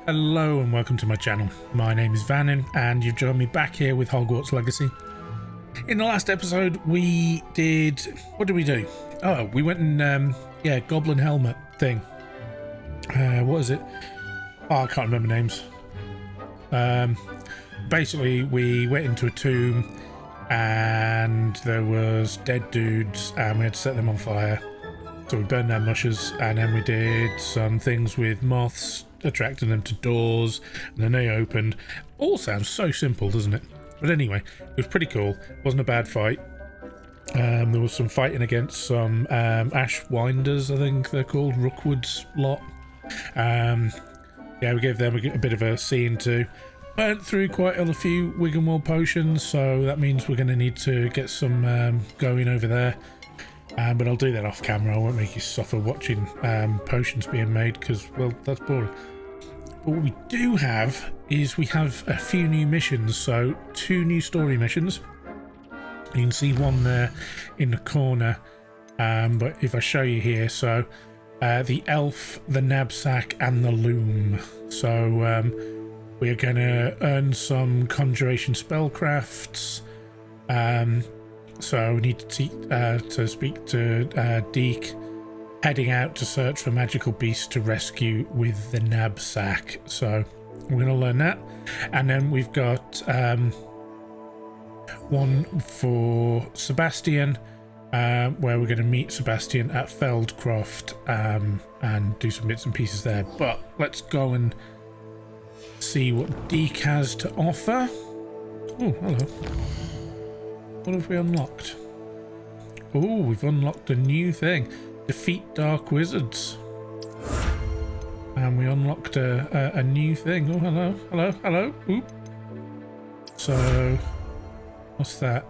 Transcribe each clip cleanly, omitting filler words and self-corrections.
Hello and welcome to my channel. My name is Vannin and you've joined me back here with Hogwarts Legacy. In the last episode we did... what did we do? Oh, we went and, Goblin Helmet thing. What is it? Oh, I can't remember names. Basically we went into a tomb and there was dead dudes and we had to set them on fire. So we burned down mushes and then we did some things with moths, attracting them to doors, and then they opened. All sounds so simple, doesn't it? But anyway, it was pretty cool. Wasn't a bad fight. There was some fighting against some Ashwinders, I think they're called, Rookwood's lot. Yeah, we gave them a bit of a scene too. Burnt through quite a few Wiggenwald potions, so that means we're going to need to get some going over there. But I'll do that off camera. I won't make you suffer watching potions being made because, well, that's boring. But what we do have is we have a few new missions. So 2 new story missions. You can see one there in the corner. But if I show you here, so the elf, the knapsack and the loom. So we're going to earn some conjuration spellcrafts. So we need to speak to Deek, heading out to search for magical beasts to rescue with the knapsack. So we're going to learn that. And then we've got one for Sebastian, where we're going to meet Sebastian at Feldcroft and do some bits and pieces there. But let's go and see what Deek has to offer. Oh, hello. What have we unlocked? Oh, we've unlocked a new thing. Defeat dark wizards. And we unlocked a new thing. Oh, hello, hello, hello. Oop. So, what's that?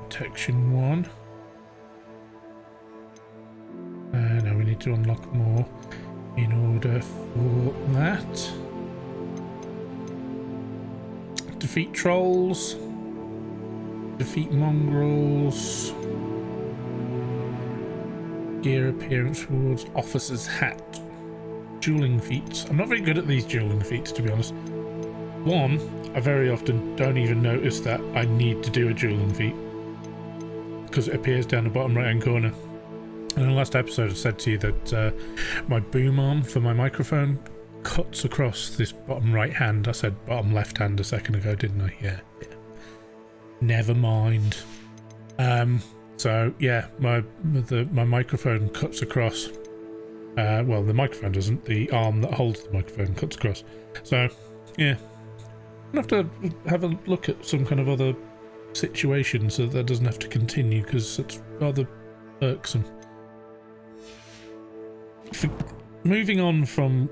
Protection 1. Now we need to unlock more in order for that. Defeat trolls. Defeat mongrels. Gear appearance rewards. Officer's hat. Dueling feats. I'm not very good at these dueling feats, to be honest. One, I very often don't even notice that I need to do a dueling feat because it appears down the bottom right hand corner. And in the last episode I said to you that my boom arm for my microphone cuts across this bottom right hand. I said bottom left hand a second ago, didn't I? Yeah. Never mind. So yeah, my microphone cuts across. Well, the microphone doesn't. The arm that holds the microphone cuts across. So yeah, I'll have to have a look at some kind of other situation so that doesn't have to continue because it's rather irksome. Moving on from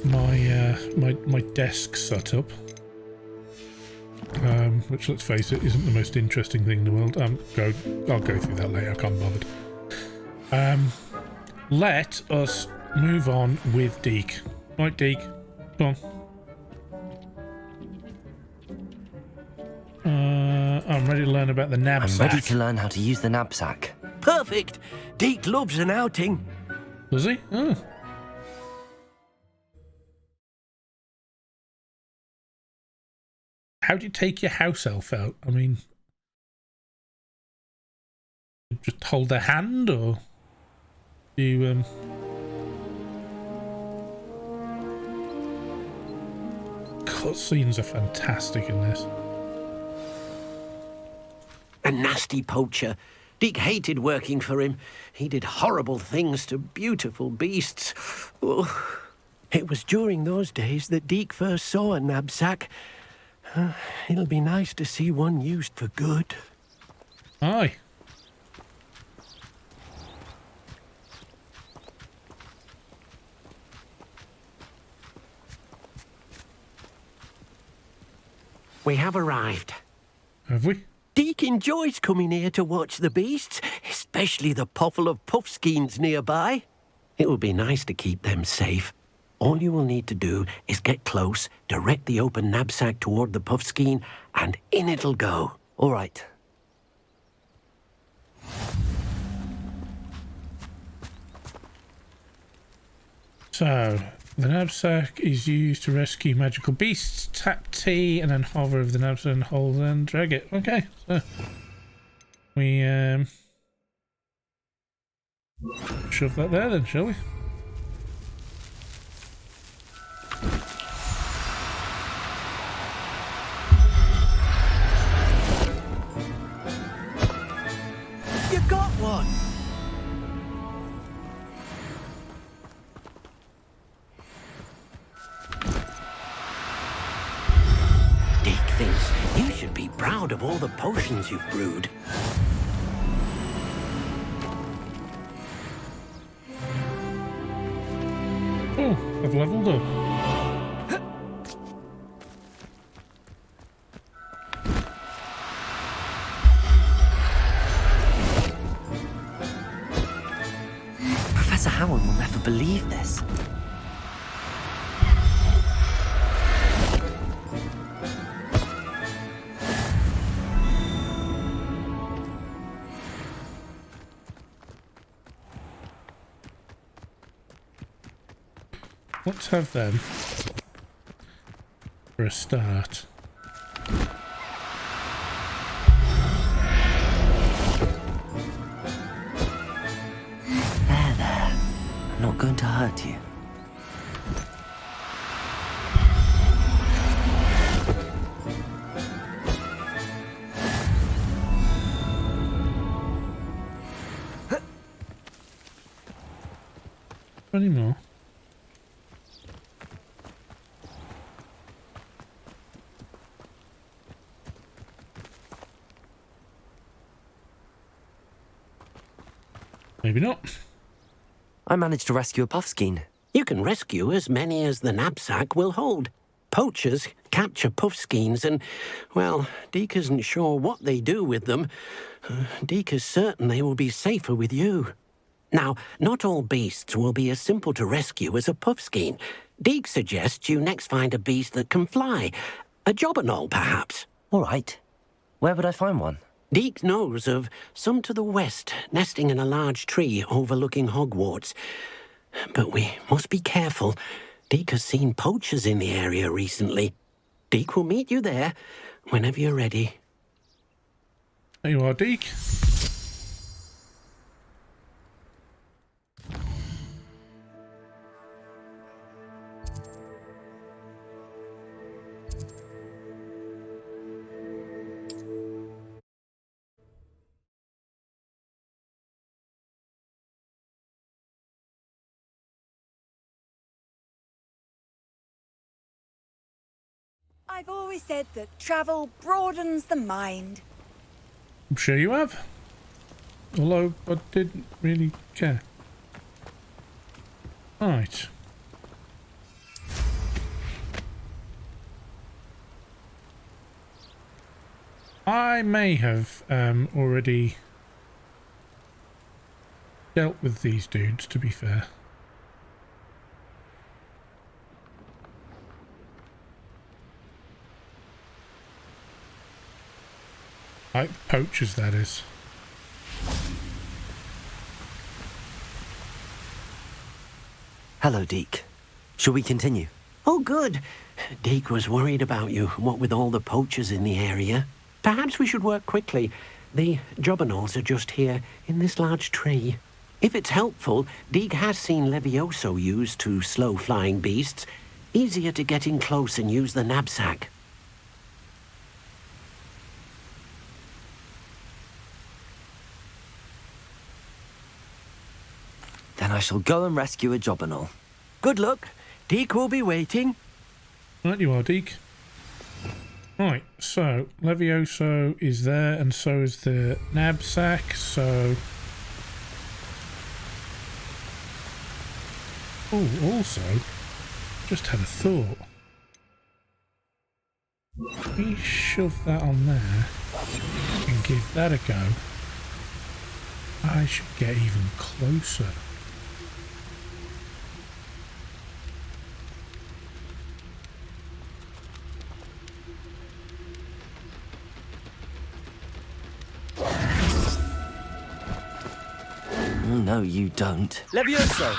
my my desk setup. Which, let's face it, isn't the most interesting thing in the world. I'll go through that later. I can't be bothered. Let us move on with Deek. Right, Deek, come on. I'm ready to learn about the knapsack. I'm ready to learn how to use the knapsack. Perfect. Deek loves an outing. Does he? Oh. How do you take your house elf out? I mean, just hold their hand, or do you cutscenes are fantastic in this. A nasty poacher. Deek hated working for him. He did horrible things to beautiful beasts. Oh. It was during those days that Deek first saw a knapsack. It'll be nice to see one used for good. Aye. We have arrived. Have we? Deek enjoys coming here to watch the beasts, especially the potful of puffskeins nearby. It will be nice to keep them safe. All you will need to do is get close, direct the open knapsack toward the puffskein, and in it'll go. All right. So, The knapsack is used to rescue magical beasts. Tap T and then hover over the knapsack and hold and drag it. Okay, so we shove that there then, shall we? You got one! Deek thinks you should be proud of all the potions you've brewed. Oh, I've leveled up. Professor Howard will never believe this. Let's have them for a start. There. I'm not going to hurt you. Any more? Maybe not. I managed to rescue a puffskein. You can rescue as many as the knapsack will hold. Poachers capture puffskeins and, well, Deek isn't sure what they do with them. Deek is certain they will be safer with you. Now, not all beasts will be as simple to rescue as a puffskein. Deek suggests you next find a beast that can fly. A jobberknoll, perhaps. All right. Where would I find one? Deek knows of some to the west, nesting in a large tree overlooking Hogwarts. But we must be careful. Deek has seen poachers in the area recently. Deek will meet you there whenever you're ready. There you are, Deek. I've always said that travel broadens the mind. I'm sure you have. Although I didn't really care. Right. I may have already dealt with these dudes, to be fair. Like poachers, that is. Hello, Deek. Shall we continue? Oh, good. Deek was worried about you, what with all the poachers in the area. Perhaps we should work quickly. The jobberknolls are just here, in this large tree. If it's helpful, Deek has seen Levioso used to slow flying beasts. Easier to get in close and use the knapsack. Then I shall go and rescue a jobberknoll. Good luck. Deek will be waiting. Right, you are, Deek. Right, so Levioso is there, and so is the knapsack. So, oh, also, just had a thought. Let me shove that on there and give that a go. I should get even closer. No, you don't. Levioso!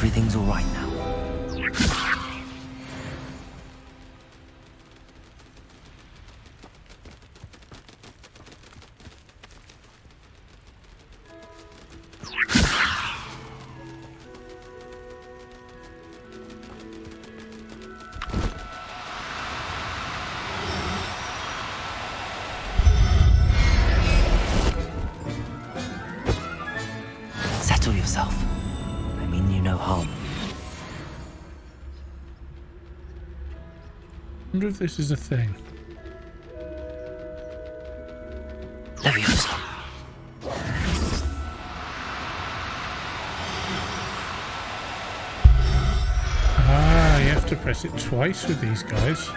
Everything's all right now. Settle yourself. I mean you no harm. I wonder if this is a thing. Leviosa. Ah, you have to press it twice with these guys.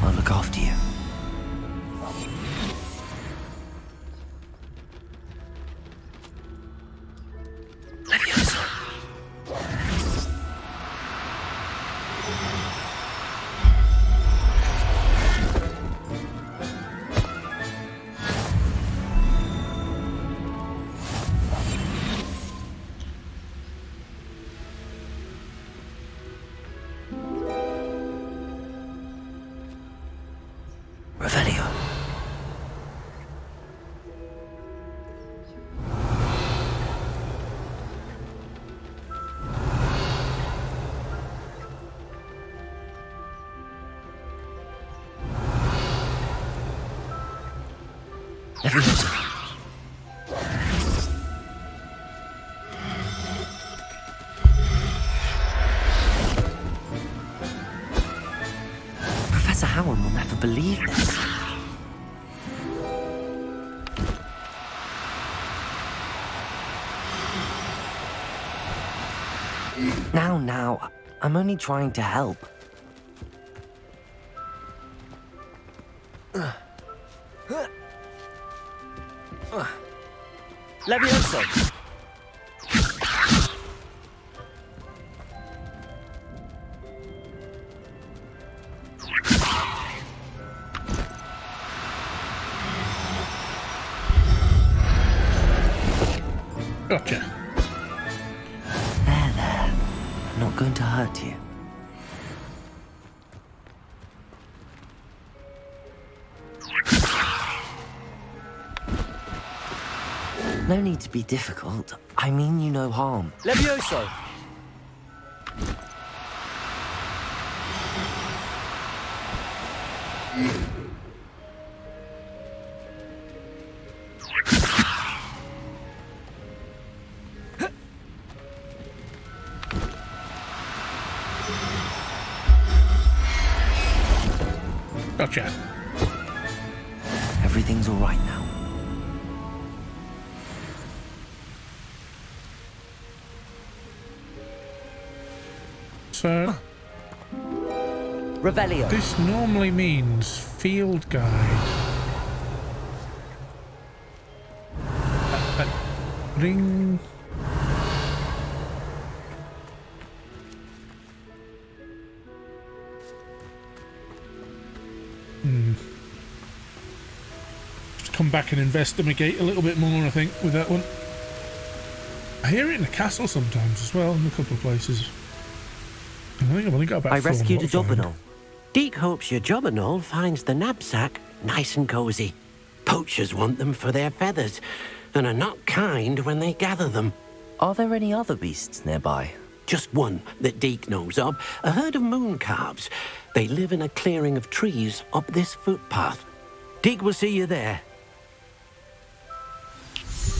I'll look after you. Leviosa. Revelio. Leviosa. Professor Howard will never believe this. Now, I'm only trying to help. Leviosa! Gotcha. There. I'm not going to hurt you. No need to be difficult. I mean you no harm. Levioso! Gotcha. Everything's all right now. So, Revelio. this normally means field guide. Ring. Just come back and investigate a little bit more, I think, with that one. I hear it in the castle sometimes as well, in a couple of places. I think I've only got about I four rescued a more to find. Jobberknoll. Deek hopes your Jobberknoll finds the knapsack nice and cosy. Poachers want them for their feathers and are not kind when they gather them. Are there any other beasts nearby? Just one that Deek knows of, a herd of moon calves. They live in a clearing of trees up this footpath. Deek will see you there.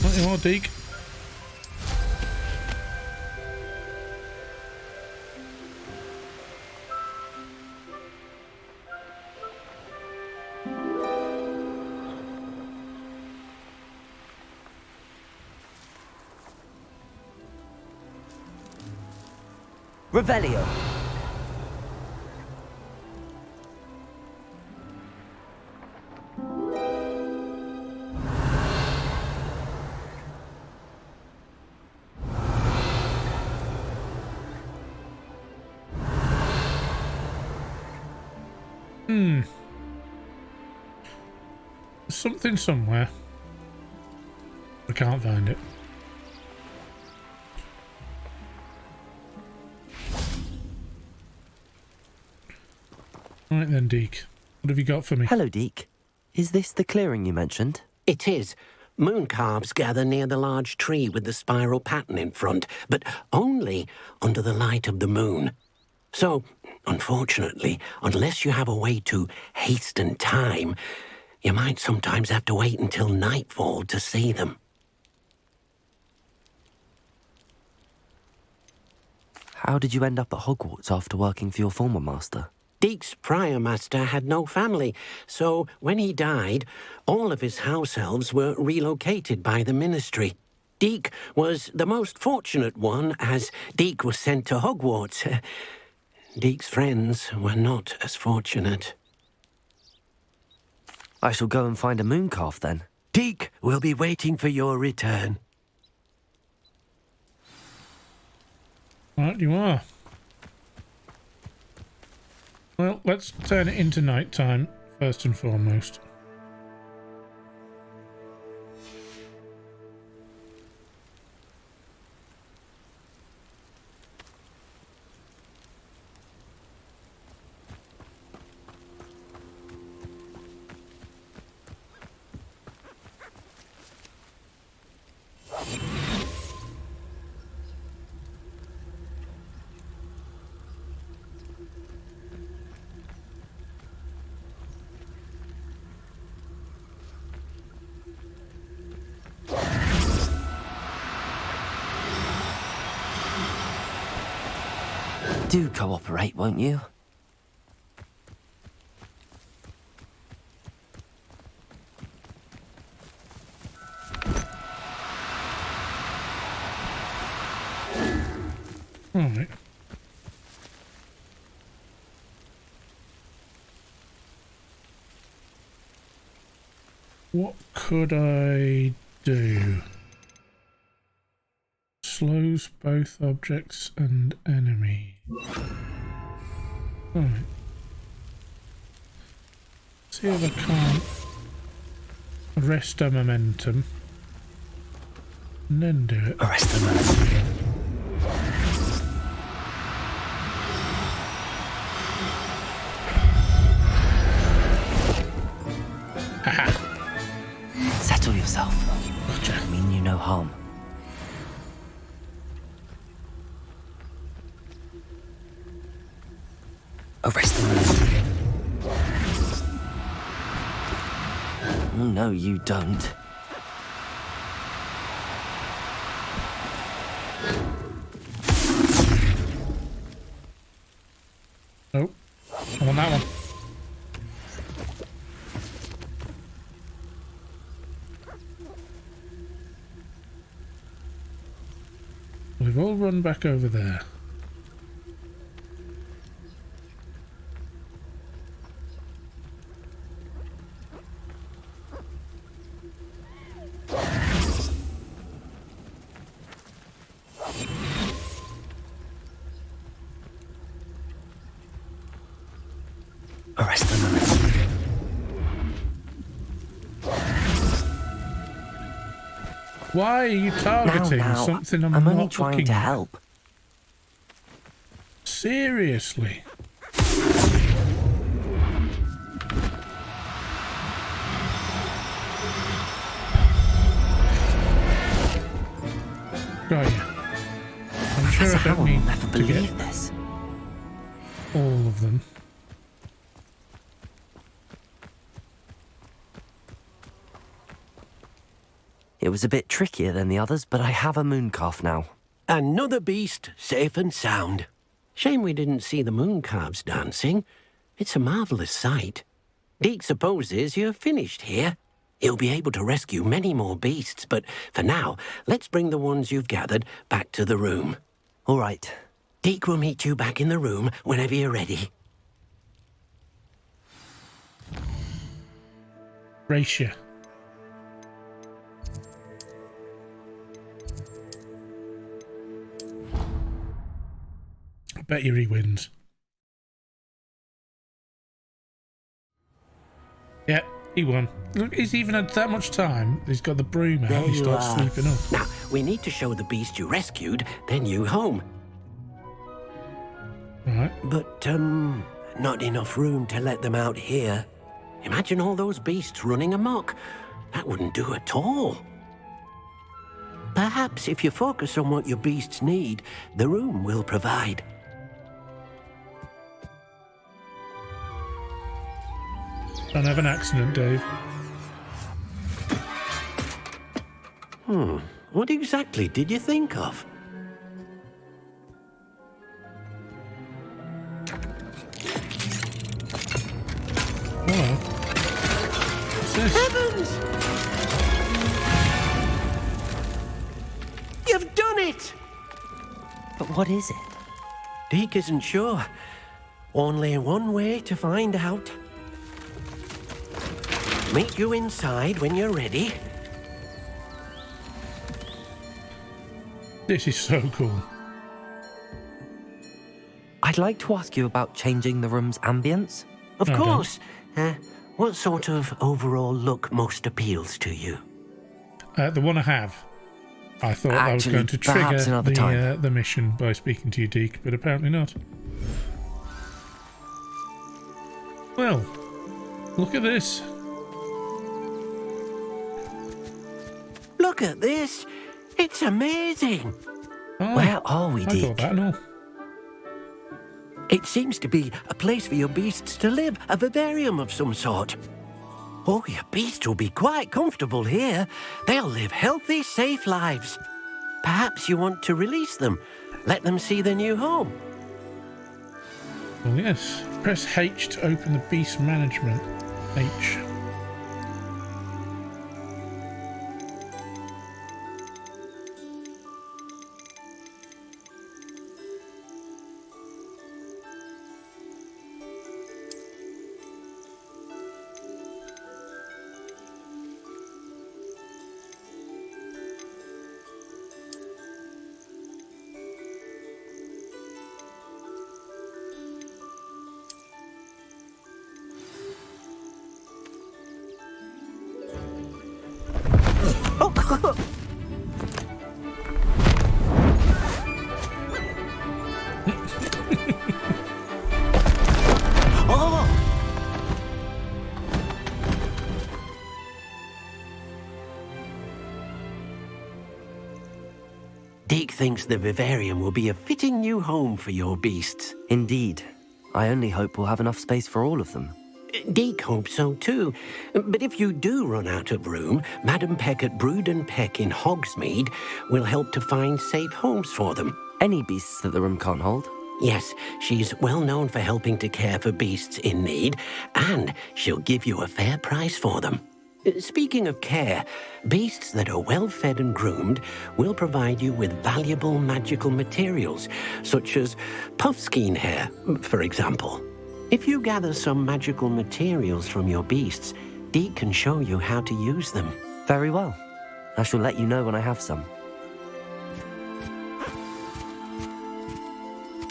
Not anymore, Deek. Revelio. Something somewhere. I can't find it. Right then, Deek. What have you got for me? Hello, Deek. Is this the clearing you mentioned? It is. Moon calves gather near the large tree with the spiral pattern in front, but only under the light of the moon. So, unfortunately, unless you have a way to hasten time, you might sometimes have to wait until nightfall to see them. How did you end up at Hogwarts after working for your former master? Deek's prior master had no family, so when he died, all of his house elves were relocated by the ministry. Deek was the most fortunate one, as Deek was sent to Hogwarts. Deek's friends were not as fortunate. I shall go and find a moon calf then. Deek will be waiting for your return. Right, you are. Well, let's turn it into night time, first and foremost. Do cooperate, won't you? Right. What could I do? Slows both objects and enemy. Right. See if I can't arrest a momentum and then do it. Arrest the momentum. Settle yourself. Gotcha. I mean you no harm. Arrest the momentum. Oh, no, you don't. Oh, I want that one. We've all run back over there. Arrest the momentum. Why are you targeting Now, something I'm only not trying looking to at? help. Seriously? Got you. I'm sure I Professor don't Howell will need never to believe get this. all of them. It was a bit trickier than the others, but I have a moon calf now. Another beast, safe and sound. Shame we didn't see the moon calves dancing. It's a marvellous sight. Deek supposes you're finished here. He'll be able to rescue many more beasts, but for now, let's bring the ones you've gathered back to the room. All right. Deek will meet you back in the room whenever you're ready. Ratio. I bet you he wins. Yeah, he won. Look, he's even had that much time. He's got the broom out. There He you starts are. sweeping up. Now, we need to show the beast you rescued, then you home. Right. But, not enough room to let them out here. Imagine all those beasts running amok. That wouldn't do at all. Perhaps if you focus on what your beasts need, the room will provide. Don't have an accident, Dave. What exactly did you think of? Hello. What's this? Heavens! You've done it! But what is it? Deek isn't sure. Only one way to find out. Meet you inside when you're ready. This is so cool. I'd like to ask you about changing the room's ambience. Of Okay. course. What sort of overall look most appeals to you? The one I have. I thought I was Actually, going to perhaps trigger another time. the mission by speaking to you, Deek, but apparently not. Well, look at this. Look at this. It's amazing. Oh, Where are we, I Deek? thought that and all. It seems to be a place for your beasts to live, a vivarium of some sort. Oh, your beasts will be quite comfortable here. They'll live healthy, safe lives. Perhaps you want to release them, let them see their new home. Well, yes. Press H to open the beast management. H. Oh! Deek thinks the vivarium will be a fitting new home for your beasts. Indeed. I only hope we'll have enough space for all of them. Deek hopes so too. But if you do run out of room, Madam Peck at Brood and Peck in Hogsmeade will help to find safe homes for them. Any beasts that the room can't hold? Yes, she's well known for helping to care for beasts in need, and she'll give you a fair price for them. Speaking of care, beasts that are well fed and groomed will provide you with valuable magical materials, such as puffskein hair, for example. If you gather some magical materials from your beasts, Deek can show you how to use them. Very well. I shall let you know when I have some.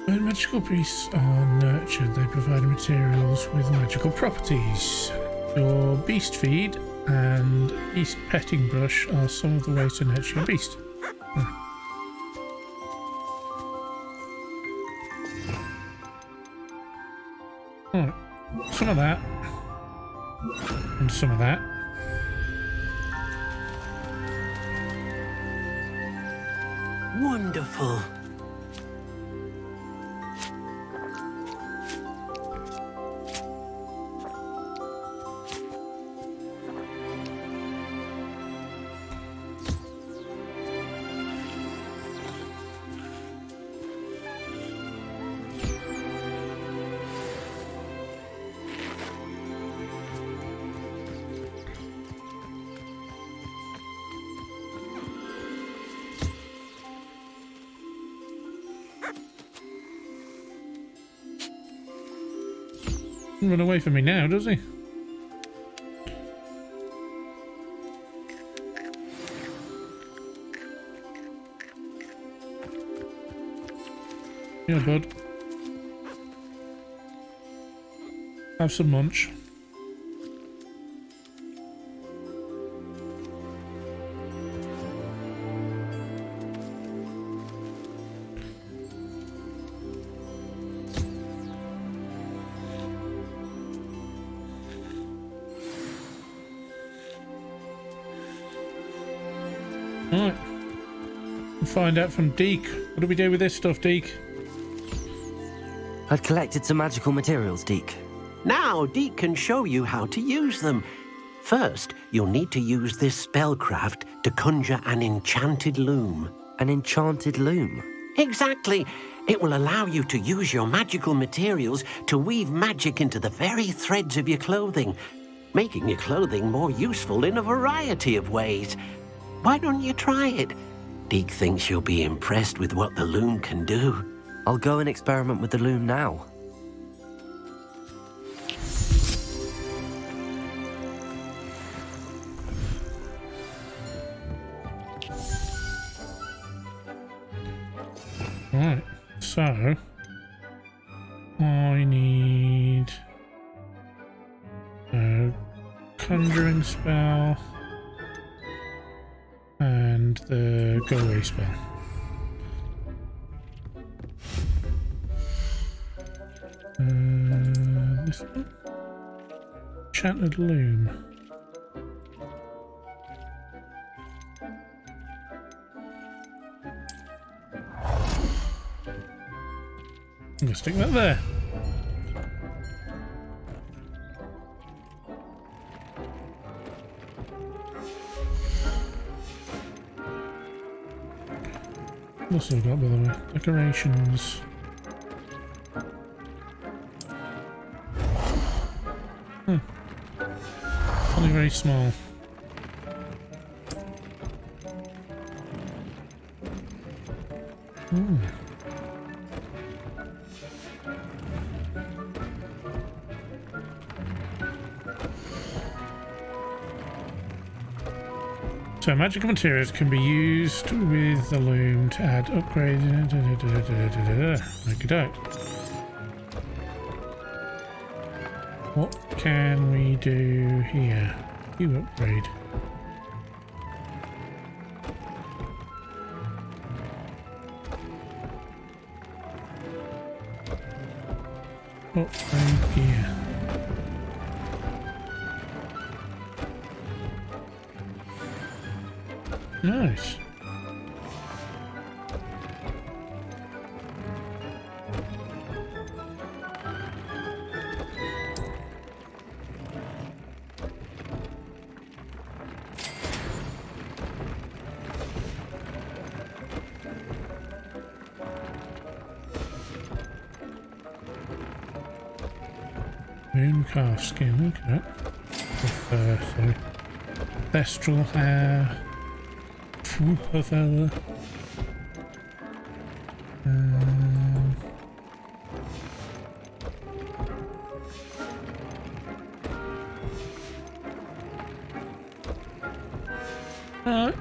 When magical beasts are nurtured, they provide materials with magical properties. Your beast feed and beast petting brush are some of the ways to nurture your beast. Alright, some of that. And some of that. Wonderful. Doesn't run away from me now, does he? Yeah, bud. Have some lunch. Right. We'll find out from Deek. What do we do with this stuff, Deek? I've collected some magical materials, Deek. Now, Deek can show you how to use them. First, you'll need to use this spellcraft to conjure an enchanted loom. An enchanted loom? Exactly. It will allow you to use your magical materials to weave magic into the very threads of your clothing, making your clothing more useful in a variety of ways. Why don't you try it? Deek thinks you'll be impressed with what the loom can do. I'll go and experiment with the loom now. Right, so I need a conjuring spell and the go away spell. This one? Enchanted loom. I'm gonna stick that there. What else have I got, by the way? Decorations. Only very small. Ooh. So magical materials can be used with the loom to add upgrades. Okey-doke. What can we do here? You upgrade. Upgrade here. Nice. Mooncalf skin, look at that. Sorry. Thestral hair. Swooper feather. Alright.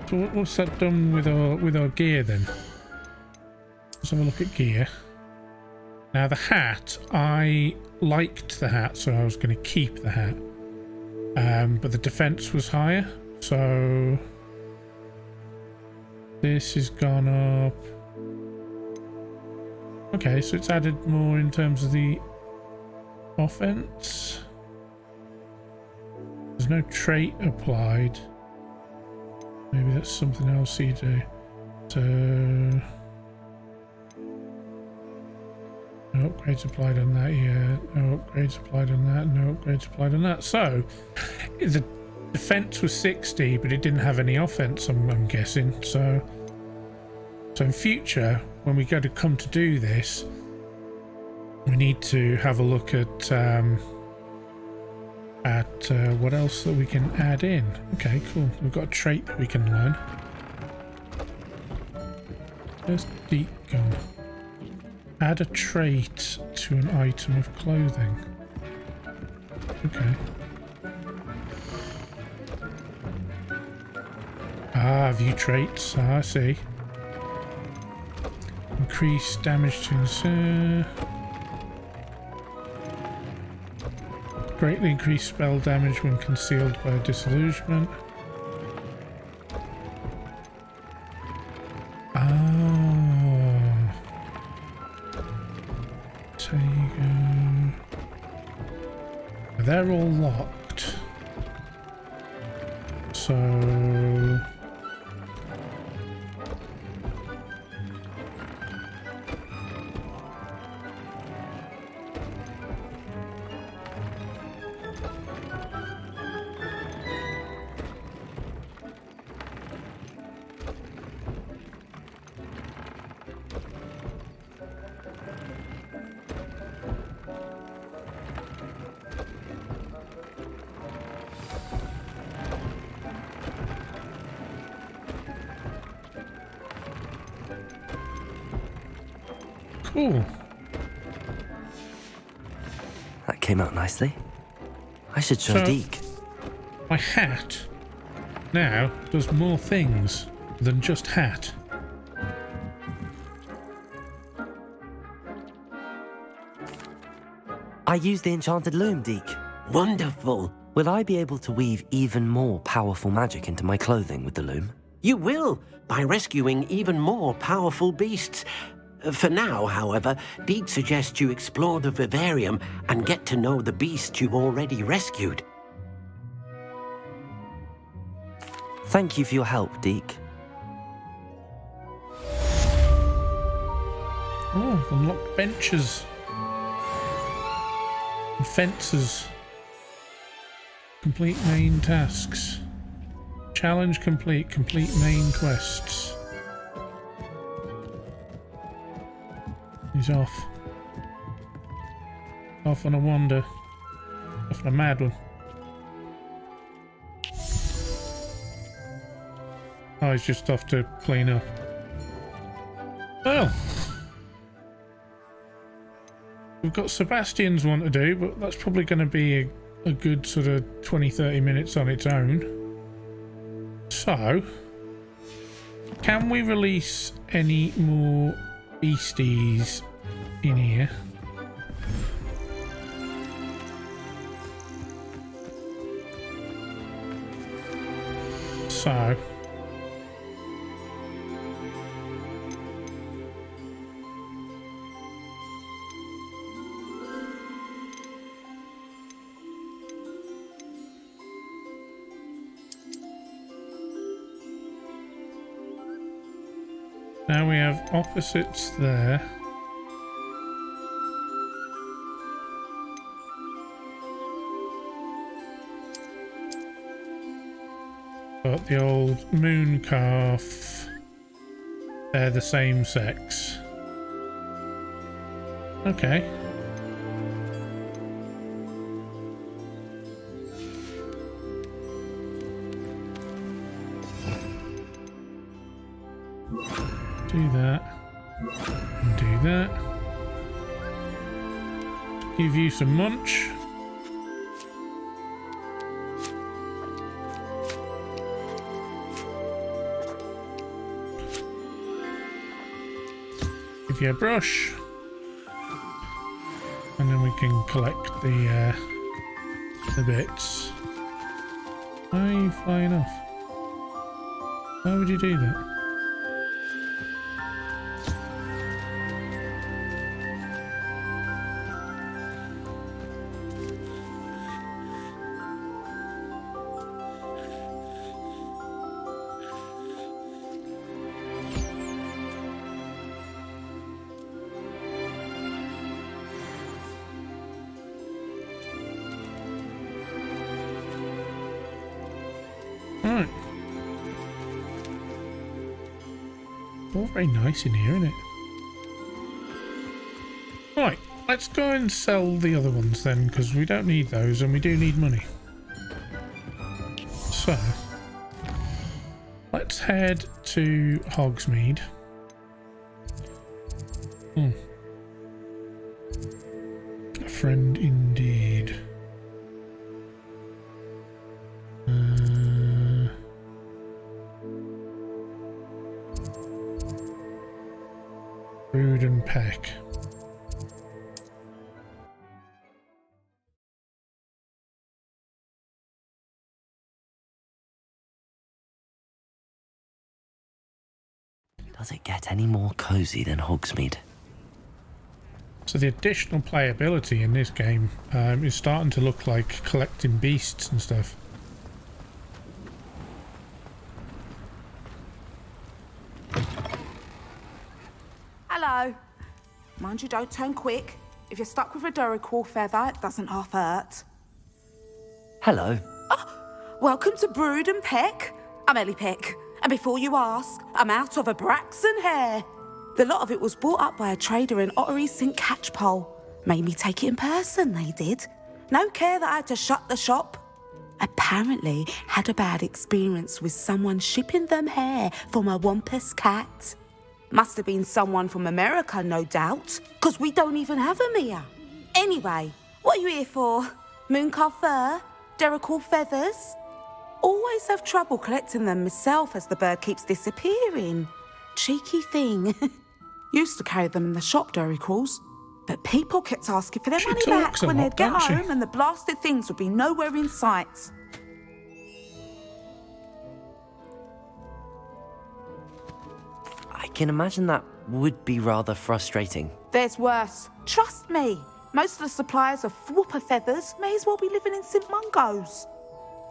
So what's that done with our gear then? Let's have a look at gear. Now the hat, I liked the hat, so I was going to keep the hat. But the defense was higher, so this has gone up. Okay, so it's added more in terms of the offense. There's no trait applied. Maybe that's something else you do. So no upgrades applied on that yet. No upgrades applied on that. No upgrades applied on that. So the defense was 60, but it didn't have any offense, I'm guessing. So in future, when we go to come to do this, we need to have a look at what else that we can add in. Okay, cool. We've got a trait that we can learn. Where's Deek gone? Add a trait to an item of clothing. Okay. Ah, view traits. Ah, I see. Increase damage to greatly increase spell damage when concealed by a disillusionment. They're all locked. So... Cool. That came out nicely. I should show So- Deek. My hat now does more things than just hat. I used the enchanted loom, Deek. Wonderful. Will I be able to weave even more powerful magic into my clothing with the loom? You will, by rescuing even more powerful beasts. For now, however, Deek suggests you explore the vivarium and get to know the beasts you've already rescued. Thank you for your help, Deek. Oh, unlocked benches. And fences. Complete main tasks. Challenge complete. Complete main quests. He's off. Off on a wander. Off on a mad one. Oh, he's just off to clean up. Well. We've got Sebastian's one to do, but that's probably going to be a good sort of 20-30 minutes on its own. So, can we release any more beasties in here? So, now we have opposites there. Got the old moon calf. They're the same sex. Okay. Do that. And do that. Give you some munch. Give you a brush. And then we can collect the bits. Why are you flying off? Why would you do that? Right. All very nice in here, isn't it? Right, let's go and sell the other ones then, because we don't need those and we do need money. So, let's head to Hogsmeade. A friend indeed. Brood and Peck. Does it get any more cozy than Hogsmeade? So the additional playability in this game is starting to look like collecting beasts and stuff. Hello. Mind you, don't turn quick. If you're stuck with a Duracell feather, it doesn't half hurt. Hello. Welcome to Brood and Peck. I'm Ellie Peck. And before you ask, I'm out of a Braxton hair. The lot of it was bought up by a trader in Ottery St. Catchpole. Made me take it in person, they did. No care that I had to shut the shop. Apparently had a bad experience with someone shipping them hair from a Wampus cat. Must have been someone from America, no doubt, because we don't even have them here. Anyway, what are you here for? Mooncar fur? Duracell feathers? Always have trouble collecting them myself as the bird keeps disappearing. Cheeky thing. Used to carry them in the shop, Duracalls, but people kept asking for their money back when they'd get home and the blasted things would be nowhere in sight. I can imagine that would be rather frustrating. There's worse. Trust me. Most of the suppliers of whooper feathers may as well be living in St. Mungo's.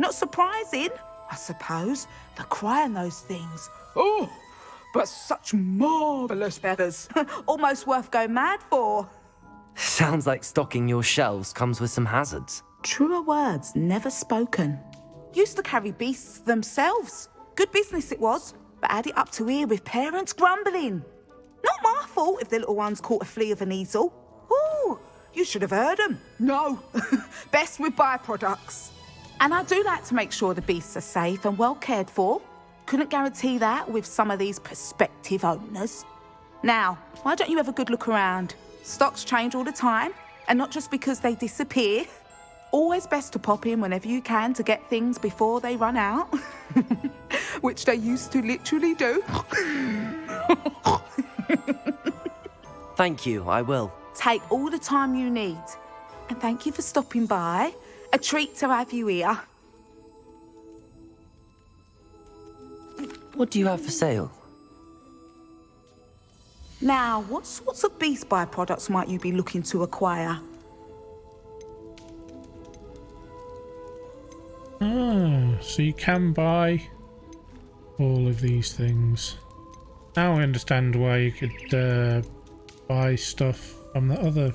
Not surprising, I suppose, the cry on those things. Oh, but such marvellous feathers. Almost worth going mad for. Sounds like stocking your shelves comes with some hazards. Truer words never spoken. Used to carry beasts themselves. Good business it was, but had it up to here with parents grumbling. Not my fault if the little ones caught a flea of an easel. Ooh, you should have heard them. No, best with byproducts. And I do like to make sure the beasts are safe and well cared for. Couldn't guarantee that with some of these prospective owners. Now, why don't you have a good look around? Stocks change all the time, and not just because they disappear. Always best to pop in whenever you can to get things before they run out. Which they used to literally do. Thank you, I will. Take all the time you need. And thank you for stopping by. A treat to have you here. What do you have for sale? Now, what sorts of beast byproducts might you be looking to acquire? So you can buy all of these things. Now I understand why you could buy stuff from the other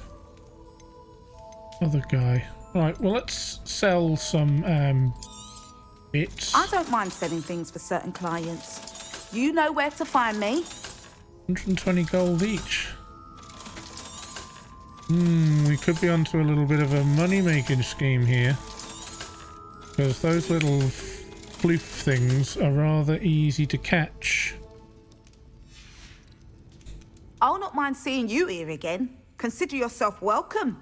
guy. Right, well, let's sell some bits. I don't mind selling things for certain clients. You know where to find me. 120 gold each. We could be onto a little bit of a money-making scheme here. Because those little floof things are rather easy to catch. I'll not mind seeing you here again. Consider yourself welcome.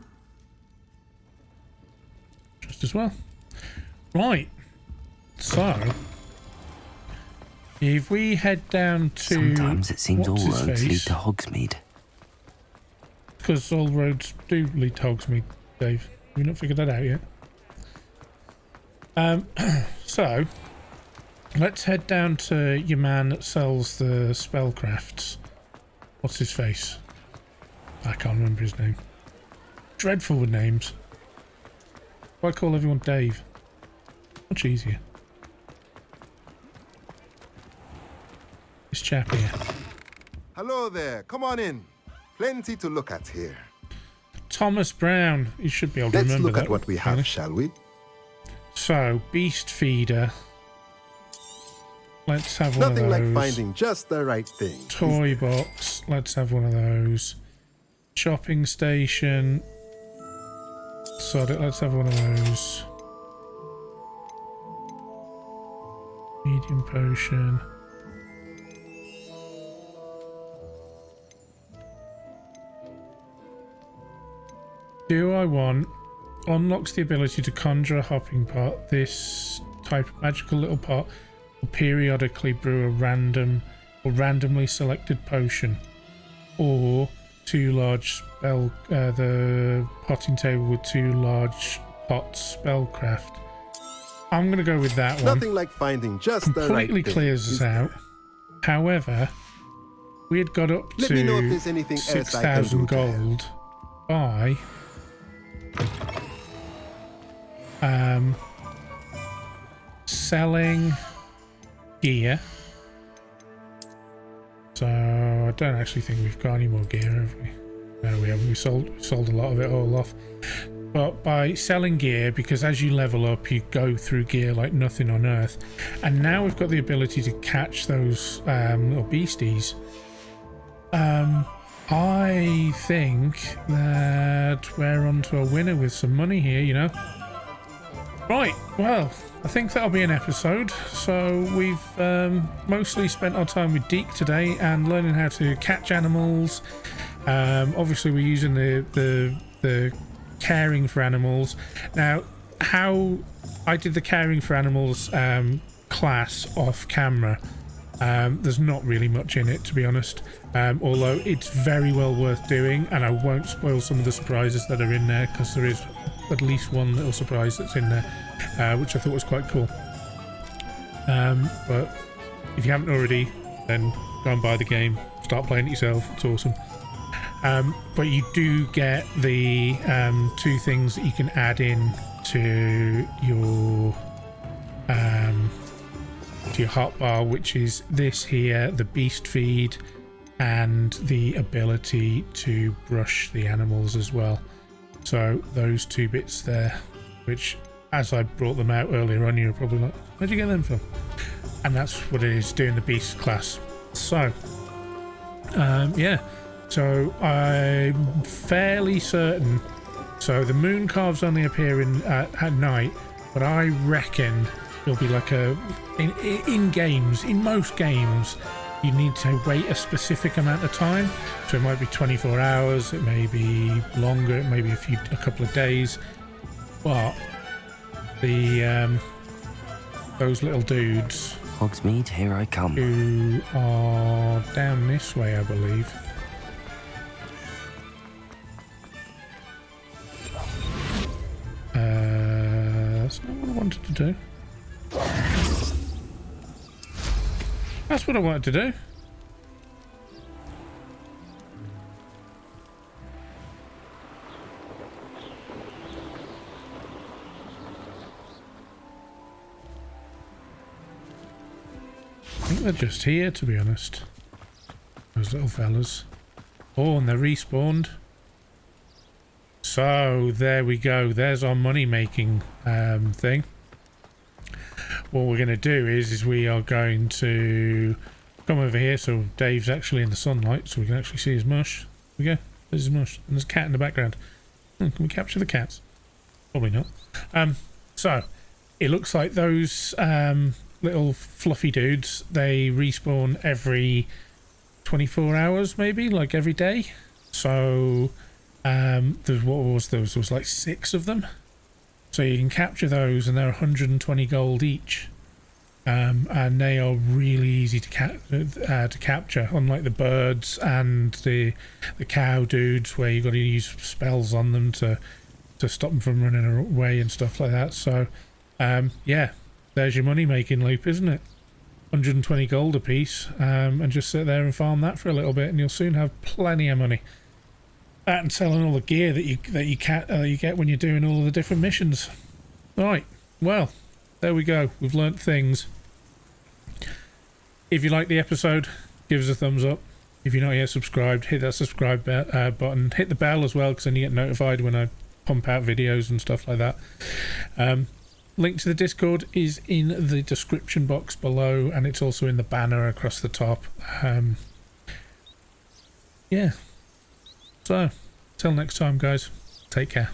Just as well. Right. So, if we head down to... Sometimes it seems all roads lead to Hogsmeade. Because all roads do lead to Hogsmeade, Dave. Have you not figured that out yet? So, let's head down to your man that sells the spellcrafts. What's his face? I can't remember his name. Dreadful with names. Why call everyone Dave? Much easier. This chap here. Hello there. Come on in. Plenty to look at here. Thomas Brown. You should be able to Let's remember that. look at what we have, shall we? So, beast feeder. Let's have one Nothing of those. like finding just the right thing. Toy box. Let's have one of those. Shopping station. Sod it. Let's have one of those. Medium potion. Do I want... Unlocks the ability to conjure a hopping pot. This type of magical little pot will periodically brew a random or randomly selected potion. Or two large spell... the potting table with two large pots spellcraft. I'm going to go with that one. Nothing like finding just the right thing. Completely clears us out. However, we had got up Let me know if to there's anything else I can 6,000 do to help. gold by selling gear. So I I don't actually think we've got any more gear, have we? No, we haven't. We sold a lot of it all off. But by selling gear, because as you level up, you go through gear like nothing on earth. And now we've got the ability to catch those little beasties. I think that we're onto a winner with some money here, you know. Right, well, I think that'll be an episode. So we've mostly spent our time with Deek today and learning how to catch animals. Obviously, we're using the caring for animals. Now, how I did the caring for animals class off camera, there's not really much in it, to be honest, although it's very well worth doing, and I won't spoil some of the surprises that are in there, because there is at least one little surprise that's in there, which I thought was quite cool. But if you haven't already, then go and buy the game, start playing it yourself, it's awesome. But you do get the 2 things that you can add in to your hotbar, which is this here, the beast feed, and the ability to brush the animals as well. So those 2 bits there, which as I brought them out earlier on, you were probably like, where'd you get them from? And that's what it is, doing the beast class. So yeah, so I'm fairly certain, so the moon calves only appear at night, but I reckon it'll be like in games, in most games, you need to wait a specific amount of time. So it might be 24 hours, it may be longer, it may be a couple of days. But the those little dudes, Hogsmeade, here I come. who are down this way, I believe. That's not what I wanted to do. That's what I wanted to do. I think they're just here, to be honest. Those little fellas. Oh, and they're respawned. So, there we go. There's our money-making thing. What we're going to do is we are going to come over here, so Dave's actually in the sunlight, so we can actually see his mush. There we go. There's his mush. And there's a cat in the background. Can we capture the cats? Probably not. So, it looks like those little fluffy dudes, they respawn every 24 hours, maybe, like every day. So, there was like 6 of them. So you can capture those, and they're 120 gold each, and they are really easy to capture. Unlike the birds and the cow dudes, where you've got to use spells on them to stop them from running away and stuff like that. So, yeah, there's your money making loop, isn't it? 120 gold a piece, and just sit there and farm that for a little bit, and you'll soon have plenty of money. That and selling all the gear that you get when you're doing all of the different missions. Right, well, there we go. We've learnt things. If you like the episode, give us a thumbs up. If you're not yet subscribed, hit that subscribe button. Hit the bell as well, because then you get notified when I pump out videos and stuff like that. Link to the Discord is in the description box below, and it's also in the banner across the top. Yeah. So, till next time, guys, take care.